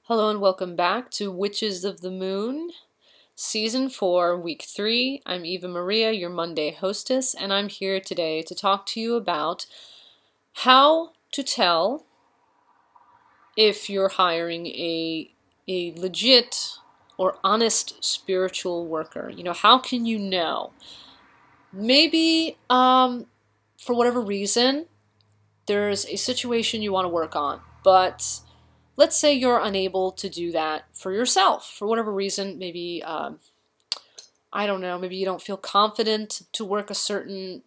Hello and welcome back to Witches of the Moon, Season 4, Week 3. I'm Eva Maria, your Monday hostess, and I'm here today to talk to you about how to tell if you're hiring a legit or honest spiritual worker. You know, how can you know? Maybe, for whatever reason, there's a situation you want to work on, but let's say you're unable to do that for yourself for whatever reason. Maybe, I don't know, maybe you don't feel confident to work a certain,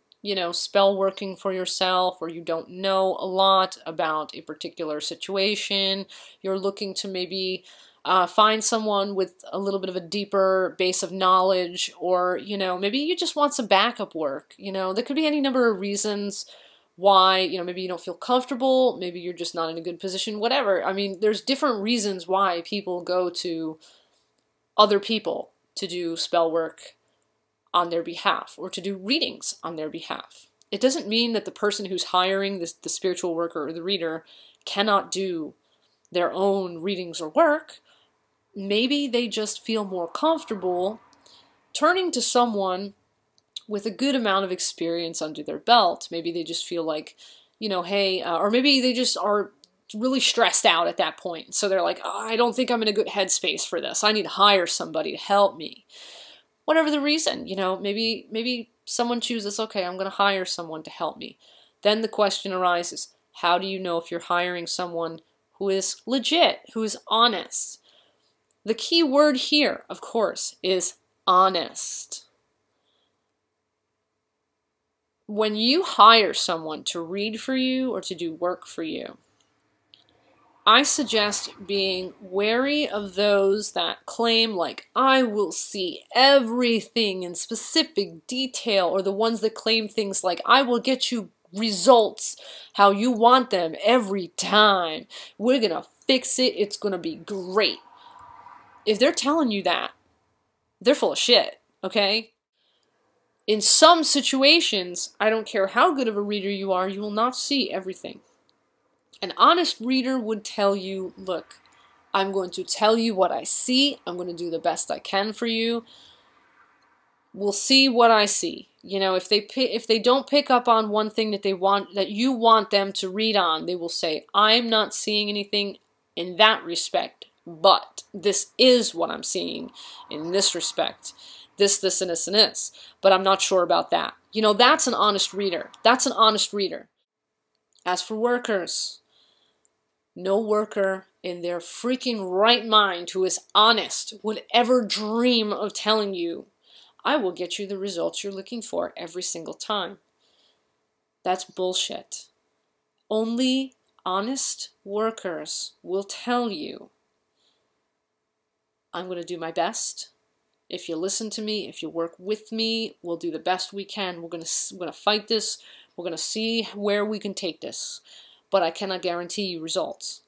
spell working for yourself, or you don't know a lot about a particular situation. You're looking to maybe find someone with a little bit of a deeper base of knowledge, or, maybe you just want some backup work. There could be any number of reasons why, maybe you don't feel comfortable, maybe you're just not in a good position, whatever. I mean, there's different reasons why people go to other people to do spell work on their behalf or to do readings on their behalf. It doesn't mean that the person who's hiring the spiritual worker or the reader cannot do their own readings or work. Maybe they just feel more comfortable turning to someone with a good amount of experience under their belt. Maybe they just feel like, hey, or maybe they just are really stressed out at that point. So they're like, oh, I don't think I'm in a good headspace for this. I need to hire somebody to help me. Whatever the reason, maybe someone chooses, okay, I'm going to hire someone to help me. Then the question arises, how do you know if you're hiring someone who is legit, who is honest? The key word here, of course, is honest. When you hire someone to read for you or to do work for you, I suggest being wary of those that claim like, I will see everything in specific detail, or the ones that claim things like, I will get you results how you want them every time. We're gonna fix it. It's gonna be great. If they're telling you that, they're full of shit, okay? In some situations, I don't care how good of a reader you are, you will not see everything. An honest reader would tell you, look, I'm going to tell you what I see. I'm going to do the best I can for you. We'll see what I see. If they don't pick up on one thing that you want them to read on, they will say, I'm not seeing anything in that respect, but this is what I'm seeing in this respect. This, and this, and this. But I'm not sure about that. That's an honest reader. That's an honest reader. As for workers, no worker in their freaking right mind who is honest would ever dream of telling you, I will get you the results you're looking for every single time. That's bullshit. Only honest workers will tell you, I'm going to do my best. If you listen to me, if you work with me, we'll do the best we can. We're gonna fight this. We're gonna see where we can take this. But I cannot guarantee you results.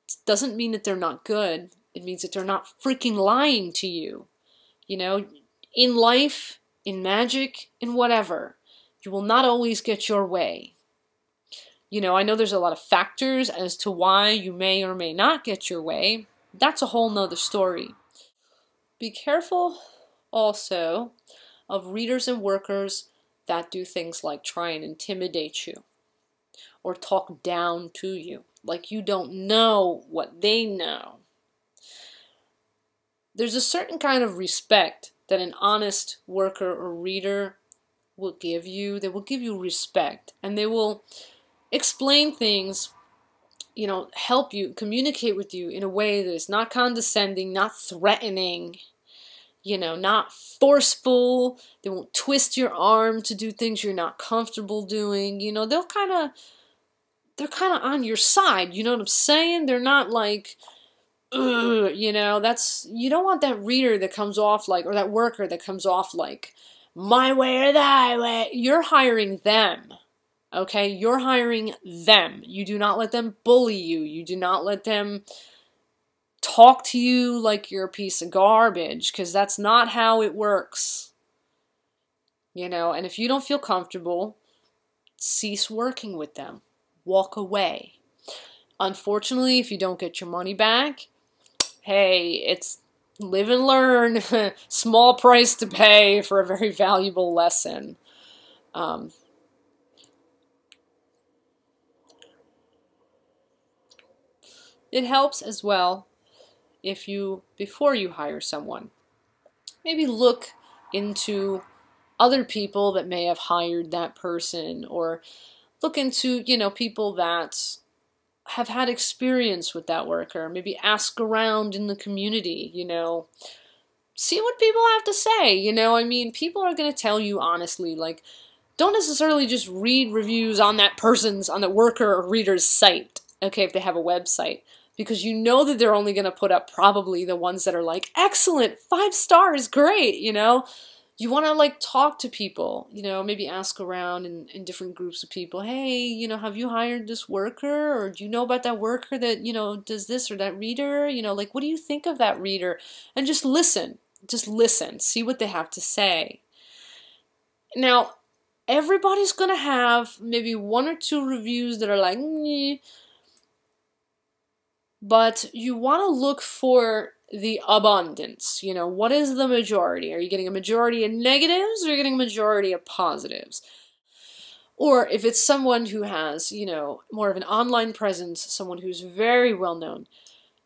It doesn't mean that they're not good. It means that they're not freaking lying to you. In life, in magic, in whatever, you will not always get your way. I know there's a lot of factors as to why you may or may not get your way. That's a whole nother story. Be careful also of readers and workers that do things like try and intimidate you or talk down to you, like you don't know what they know. There's a certain kind of respect that an honest worker or reader will give you. They will give you respect, and they will explain things, help you, communicate with you in a way that is not condescending, not threatening, not forceful. They won't twist your arm to do things you're not comfortable doing. They're kind of on your side. You know what I'm saying? They're not like, ugh, you don't want that reader that comes off like, or that worker that comes off like, my way or thy way. You're hiring them. Okay, you're hiring them. You do not let them bully you. You do not let them talk to you like you're a piece of garbage, because that's not how it works. And if you don't feel comfortable, cease working with them. Walk away. Unfortunately, if you don't get your money back, hey, it's live and learn, small price to pay for a very valuable lesson. It helps as well if you, before you hire someone, maybe look into other people that may have hired that person, or look into, people that have had experience with that worker. Maybe ask around in the community, see what people have to say, I mean, people are going to tell you honestly, like, don't necessarily just read reviews on that worker or reader's site, okay, if they have a website, because you know that they're only going to put up probably the ones that are like, excellent, 5 stars, great, You want to like talk to people, maybe ask around in different groups of people. Hey, have you hired this worker? Or do you know about that worker that, does this, or that reader? Like, what do you think of that reader? And just listen. Just listen. See what they have to say. Now, everybody's going to have maybe 1 or 2 reviews that are like, nyeh. But you want to look for the abundance. What is the majority? Are you getting a majority of negatives, or are you getting a majority of positives? Or if it's someone who has, more of an online presence, someone who's very well known,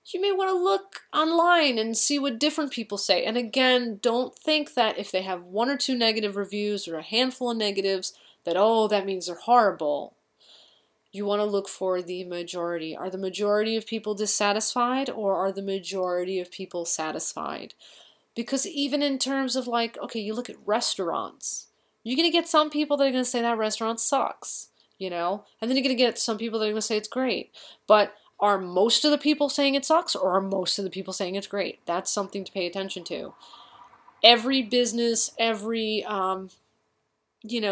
you may want to look online and see what different people say. And again, don't think that if they have 1 or 2 negative reviews or a handful of negatives, that, oh, that means they're horrible. You want to look for the majority. Are the majority of people dissatisfied, or are the majority of people satisfied? Because even in terms of like, okay, you look at restaurants, you're going to get some people that are going to say that restaurant sucks, and then you're going to get some people that are going to say it's great. But are most of the people saying it sucks, or are most of the people saying it's great? That's something to pay attention to. Every business, every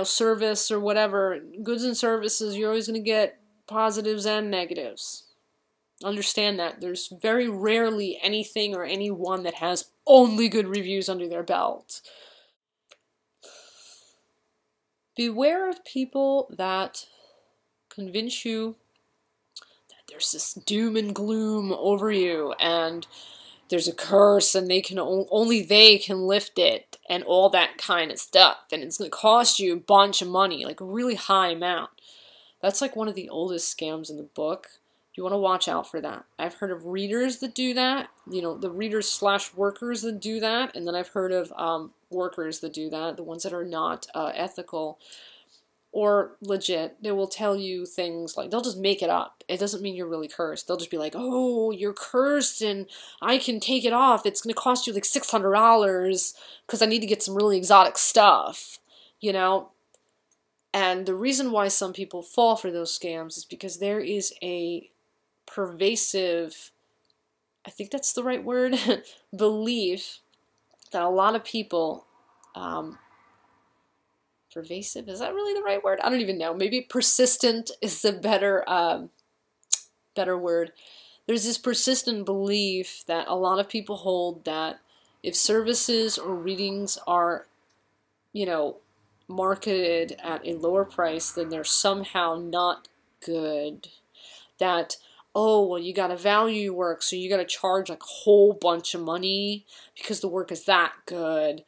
service or whatever, goods and services, you're always going to get positives and negatives. Understand that. There's very rarely anything or anyone that has only good reviews under their belt. Beware of people that convince you that there's this doom and gloom over you, and there's a curse, and only they can lift it, and all that kind of stuff, and it's going to cost you a bunch of money, like a really high amount. That's like one of the oldest scams in the book. You want to watch out for that. I've heard of readers that do that, the readers/workers that do that, and then I've heard of workers that do that, the ones that are not ethical or legit. They will tell you things like, they'll just make it up. It doesn't mean you're really cursed. They'll just be like, oh, you're cursed and I can take it off. It's going to cost you like $600 because I need to get some really exotic stuff, And the reason why some people fall for those scams is because there is a pervasive, I think that's the right word, belief that a lot of people, pervasive, is that really the right word? I don't even know. Maybe persistent is the better word. There's this persistent belief that a lot of people hold that if services or readings are, marketed at a lower price, then they're somehow not good. That, oh, well, you got to value your work, so you got to charge like a whole bunch of money because the work is that good.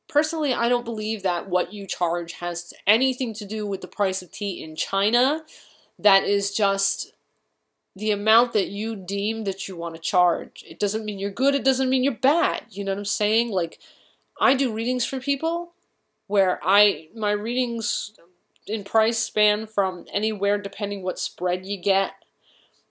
Personally, I don't believe that what you charge has anything to do with the price of tea in China. That is just the amount that you deem that you want to charge. It doesn't mean you're good. It doesn't mean you're bad. You know what I'm saying? Like, I do readings for people where my readings in price span from anywhere, depending what spread you get.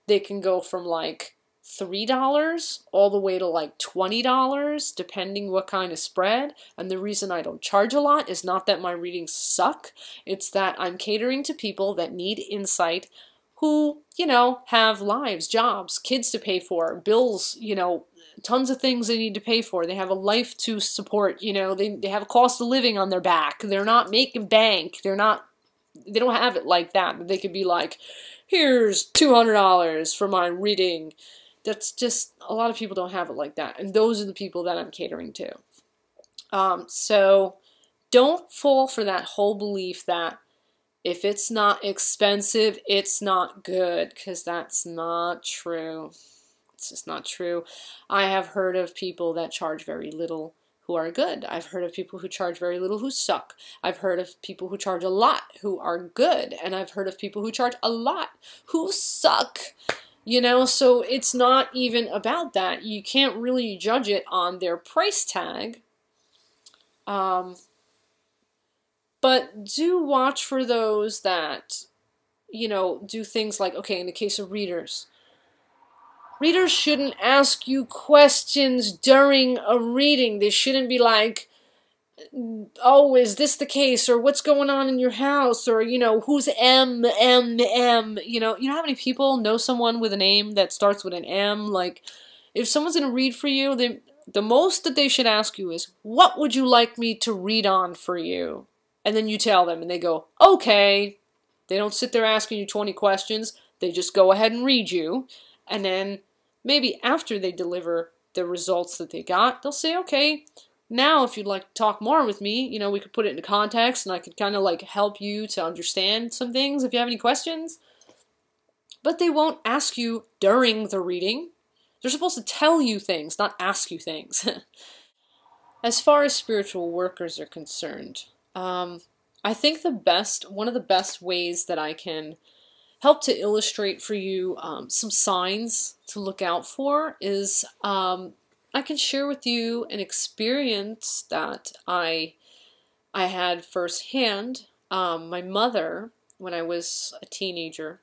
They can go from like $3 all the way to like $20, depending what kind of spread. And the reason I don't charge a lot is not that my readings suck. It's that I'm catering to people that need insight, who, have lives, jobs, kids to pay for, bills, tons of things they need to pay for. They have a life to support, they have a cost of living on their back. They're not making bank. They don't have it like that. They could be like, here's $200 for my reading. That's just, a lot of people don't have it like that. And those are the people that I'm catering to. So don't fall for that whole belief that if it's not expensive, it's not good, because that's not true. It's just not true. I have heard of people that charge very little who are good. I've heard of people who charge very little who suck. I've heard of people who charge a lot who are good. And I've heard of people who charge a lot who suck. You know, so it's not even about that. You can't really judge it on their price tag. But do watch for those that, you know, do things like, okay, in the case of readers, readers shouldn't ask you questions during a reading. They shouldn't be like, oh, is this the case? Or what's going on in your house? Or, you know, who's M? You know how many people know someone with a name that starts with an M? Like, if someone's going to read for you, the most that they should ask you is, what would you like me to read on for you? And then you tell them, and they go, okay. They don't sit there asking you 20 questions. They just go ahead and read you. And then maybe after they deliver the results that they got, they'll say, okay, now if you'd like to talk more with me, you know, we could put it into context and I could kind of like help you to understand some things if you have any questions. But they won't ask you during the reading. They're supposed to tell you things, not ask you things. As far as spiritual workers are concerned, I think one of the best ways that I can help to illustrate for you some signs to look out for is I can share with you an experience that I had firsthand. My mother, when I was a teenager,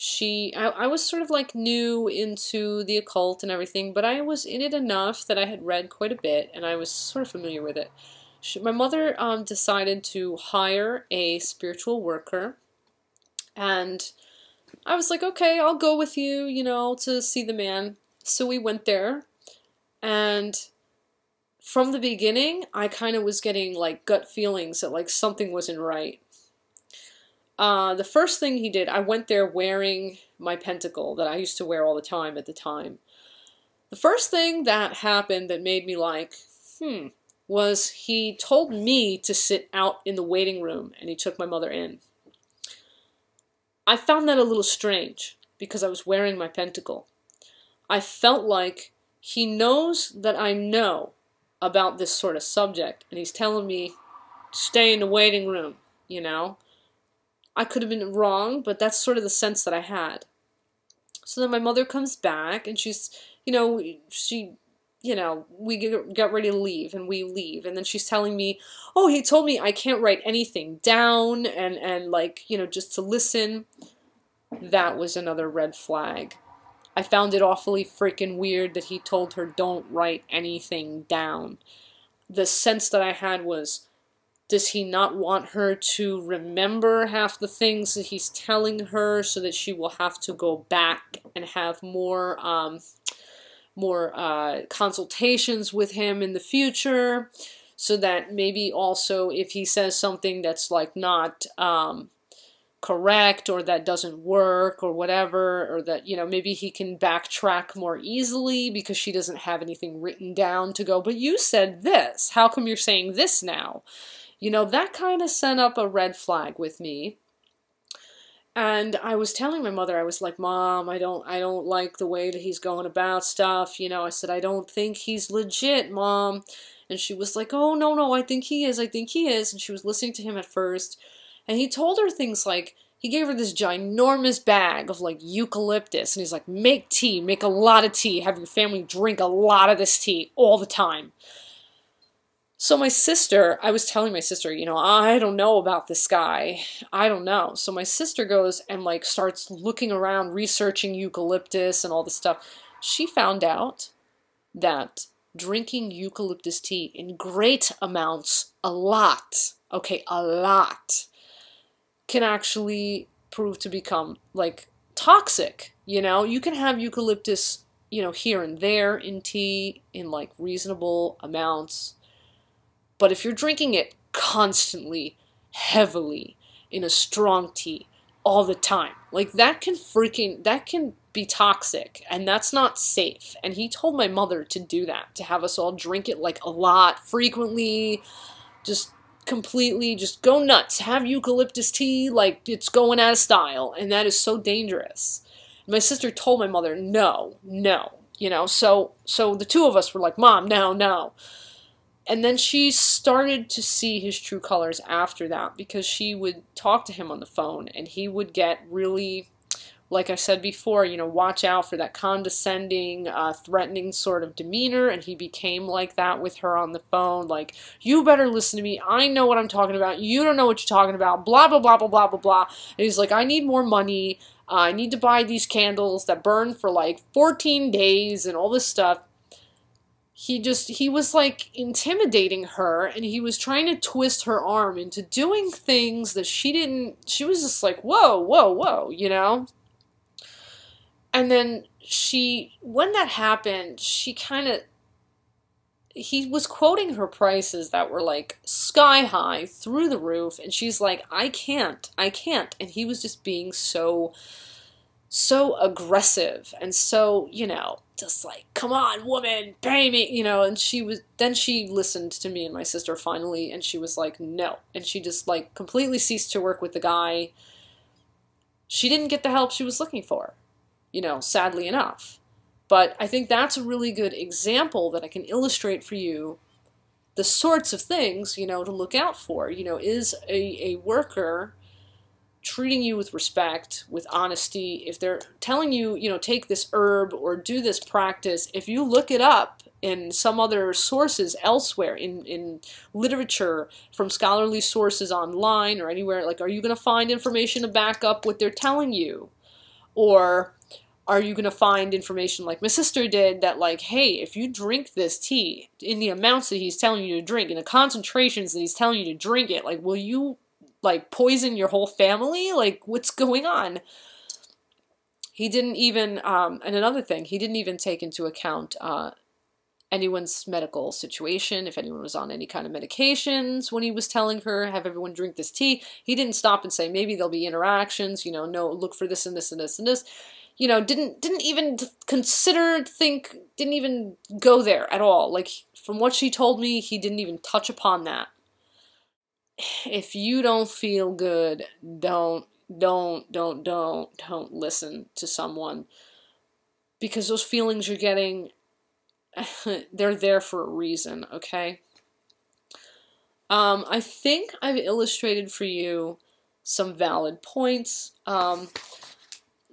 I was sort of like new into the occult and everything, but I was in it enough that I had read quite a bit and I was sort of familiar with it. My mother decided to hire a spiritual worker, and I was like, okay, I'll go with you, you know, to see the man. So we went there, and from the beginning, I kind of was getting like gut feelings that like something wasn't right. The first thing he did, I went there wearing my pentacle that I used to wear all the time at the time. The first thing that happened that made me like, was he told me to sit out in the waiting room, and he took my mother in. I found that a little strange because I was wearing my pentacle. I felt like he knows that I know about this sort of subject, and he's telling me, stay in the waiting room, you know? I could have been wrong, but that's sort of the sense that I had. So then my mother comes back, and she's, you know, we get ready to leave, and we leave, and then she's telling me, oh, he told me I can't write anything down, and like, you know, just to listen. That was another red flag. I found it awfully freaking weird that he told her don't write anything down. The sense that I had was, does he not want her to remember half the things that he's telling her so that she will have to go back and have more consultations with him in the future, so that maybe also if he says something that's like not correct or that doesn't work or whatever, or that, you know, maybe he can backtrack more easily because she doesn't have anything written down to go, but you said this, how come you're saying this now? You know, that kind of sent up a red flag with me. And I was telling my mother, I was like, Mom, I don't like the way that he's going about stuff. You know, I said, I don't think he's legit, Mom. And she was like, oh, no, I think he is. And she was listening to him at first. And he told her things like, he gave her this ginormous bag of like eucalyptus. And he's like, make tea, make a lot of tea. Have your family drink a lot of this tea all the time. So my sister, I was telling my sister, you know, I don't know about this guy. I don't know. So my sister goes and like starts looking around, researching eucalyptus and all this stuff. She found out that drinking eucalyptus tea in great amounts, a lot, can actually prove to become like toxic. You know, you can have eucalyptus, you know, here and there in tea in like reasonable amounts. But if you're drinking it constantly, heavily, in a strong tea, all the time, like that can be toxic, and that's not safe. And he told my mother to do that, to have us all drink it like a lot, frequently, just completely, just go nuts, have eucalyptus tea like it's going out of style, and that is so dangerous. My sister told my mother, no, no, you know, so the two of us were like, Mom, no, no. And then she started to see his true colors after that, because she would talk to him on the phone and he would get really, like I said before, you know, watch out for that condescending, threatening sort of demeanor, and he became like that with her on the phone, like, you better listen to me, I know what I'm talking about, you don't know what you're talking about, blah, blah, blah, blah, blah, blah, blah. And he's like, I need more money, I need to buy these candles that burn for like 14 days and all this stuff. He was like intimidating her, and he was trying to twist her arm into doing things that she was just like, whoa, whoa, whoa, you know? And then when that happened, he was quoting her prices that were like sky high, through the roof, and she's like, I can't. And he was just being so aggressive and so, you know, just like, come on, woman, pay me, you know. And then she listened to me and my sister finally, and she was like, no. And she just like completely ceased to work with the guy. She didn't get the help she was looking for, you know, sadly enough. But I think that's a really good example that I can illustrate for you the sorts of things, you know, to look out for. You know, is a worker treating you with respect, with honesty? If they're telling you, you know, take this herb or do this practice, if you look it up in some other sources elsewhere, in literature, from scholarly sources online or anywhere, like, are you going to find information to back up what they're telling you? Or are you going to find information like my sister did, that like, hey, if you drink this tea in the amounts that he's telling you to drink, in the concentrations that he's telling you to drink it, like, will you like poison your whole family? Like, what's going on? He didn't even, and another thing, he didn't even take into account anyone's medical situation, if anyone was on any kind of medications when he was telling her, have everyone drink this tea. He didn't stop and say, maybe there'll be interactions, you know, no, look for this and this and this and this. You know, didn't even didn't even go there at all. Like, from what she told me, he didn't even touch upon that. If you don't feel good, don't listen to someone, because those feelings you're getting, they're there for a reason, okay? I think I've illustrated for you some valid points.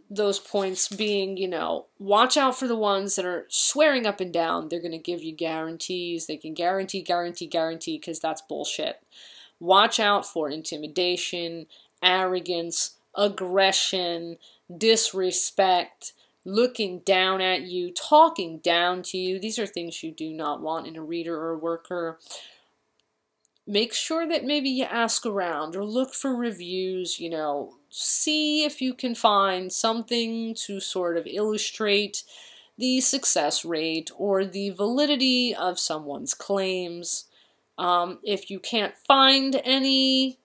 Those points being, you know, watch out for the ones that are swearing up and down they're going to give you guarantees. They can guarantee, because that's bullshit. Watch out for intimidation, arrogance, aggression, disrespect, looking down at you, talking down to you. These are things you do not want in a reader or a worker. Make sure that maybe you ask around or look for reviews, you know, see if you can find something to sort of illustrate the success rate or the validity of someone's claims. If you can't find any,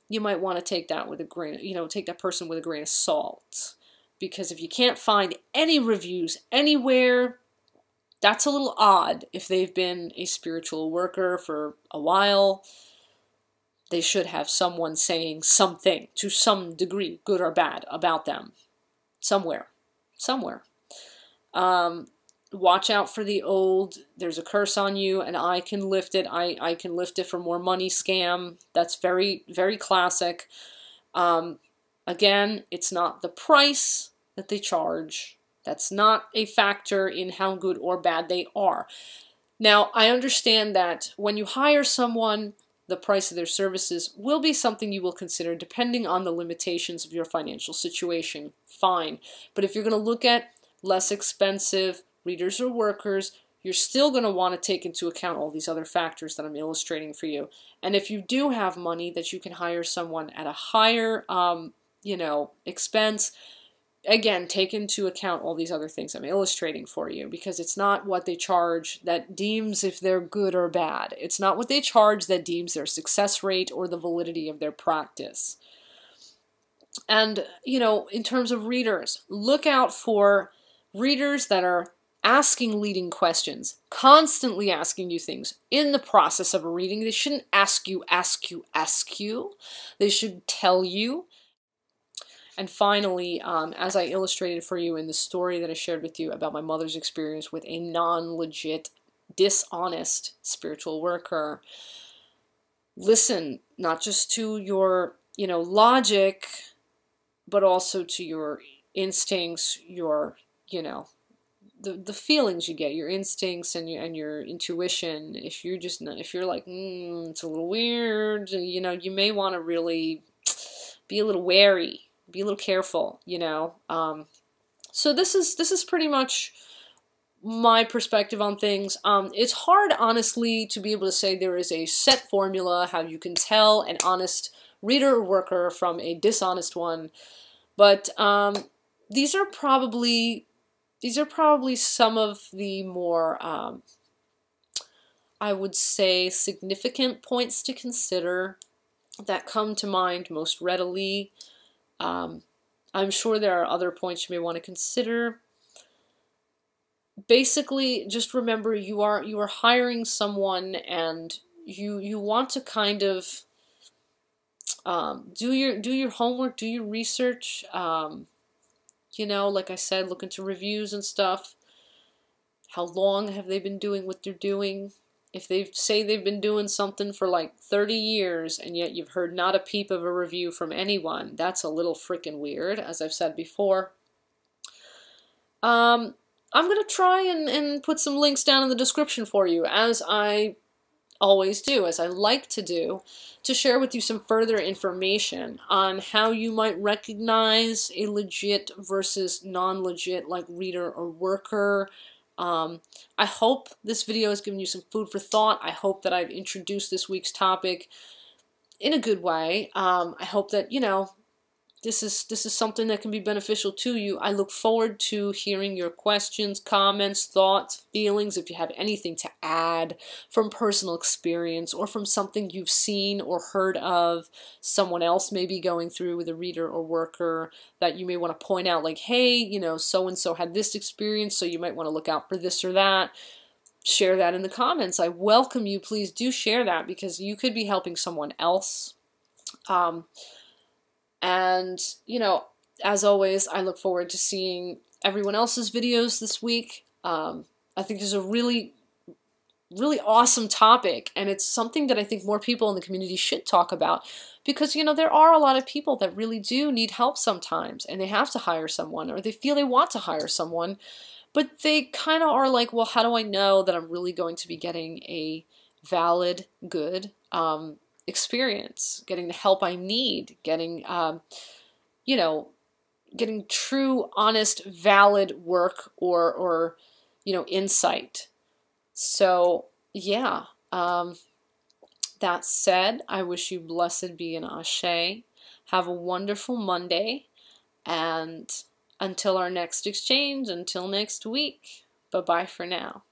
you might want to take that with a grain, you know, take that person with a grain of salt. Because if you can't find any reviews anywhere, that's a little odd. If they've been a spiritual worker for a while, they should have someone saying something to some degree, good or bad, about them. Somewhere. Watch out for the old, there's a curse on you and I can lift it, I can lift it for more money scam. That's very, very classic. Again, it's not the price that they charge. That's not a factor in how good or bad they are. Now, I understand that when you hire someone, the price of their services will be something you will consider depending on the limitations of your financial situation. Fine. But if you're going to look at less expensive readers or workers, you're still going to want to take into account all these other factors that I'm illustrating for you. And if you do have money that you can hire someone at a higher, you know, expense, again, take into account all these other things I'm illustrating for you, because it's not what they charge that deems if they're good or bad. It's not what they charge that deems their success rate or the validity of their practice. And, you know, in terms of readers, look out for readers that are asking leading questions, constantly asking you things in the process of a reading. They shouldn't ask you. They should tell you. And finally, as I illustrated for you in the story that I shared with you about my mother's experience with a non-legit, dishonest spiritual worker, listen not just to your, logic, but also to your instincts, your, the feelings you get, your instincts and your intuition. If you're like, it's a little weird, you may want to really be a little wary, be a little careful, So this is pretty much my perspective on things. It's hard, honestly, to be able to say there is a set formula how you can tell an honest reader or worker from a dishonest one, but these are probably some of the more, I would say, significant points to consider that come to mind most readily. I'm sure there are other points you may want to consider. Basically, just remember you are hiring someone, and you want to kind of do your homework, do your research. Like I said, look into reviews and stuff. How long have they been doing what they're doing? If they say they've been doing something for like 30 years and yet you've heard not a peep of a review from anyone, that's a little freaking weird, as I've said before. I'm going to try and put some links down in the description for you, as I always do, as I like to do, to share with you some further information on how you might recognize a legit versus non-legit, like, reader or worker. I hope this video has given you some food for thought. I hope that I've introduced this week's topic in a good way. I hope that, this is something that can be beneficial to you. I look forward to hearing your questions, comments, thoughts, feelings, if you have anything to add from personal experience or from something you've seen or heard of someone else maybe going through with a reader or worker that you may want to point out, like, hey, so-and-so had this experience, so you might want to look out for this or that. Share that in the comments. I welcome you. Please do share that, because you could be helping someone else. And, as always, I look forward to seeing everyone else's videos this week. I think this is a really, really awesome topic, and it's something that I think more people in the community should talk about, because, there are a lot of people that really do need help sometimes, and they have to hire someone, or they feel they want to hire someone, but they kind of are like, well, how do I know that I'm really going to be getting a valid, good, experience, getting the help I need, getting, getting true, honest, valid work or insight. So, yeah, that said, I wish you blessed be and ashe. Have a wonderful Monday, and until our next exchange, until next week, bye-bye for now.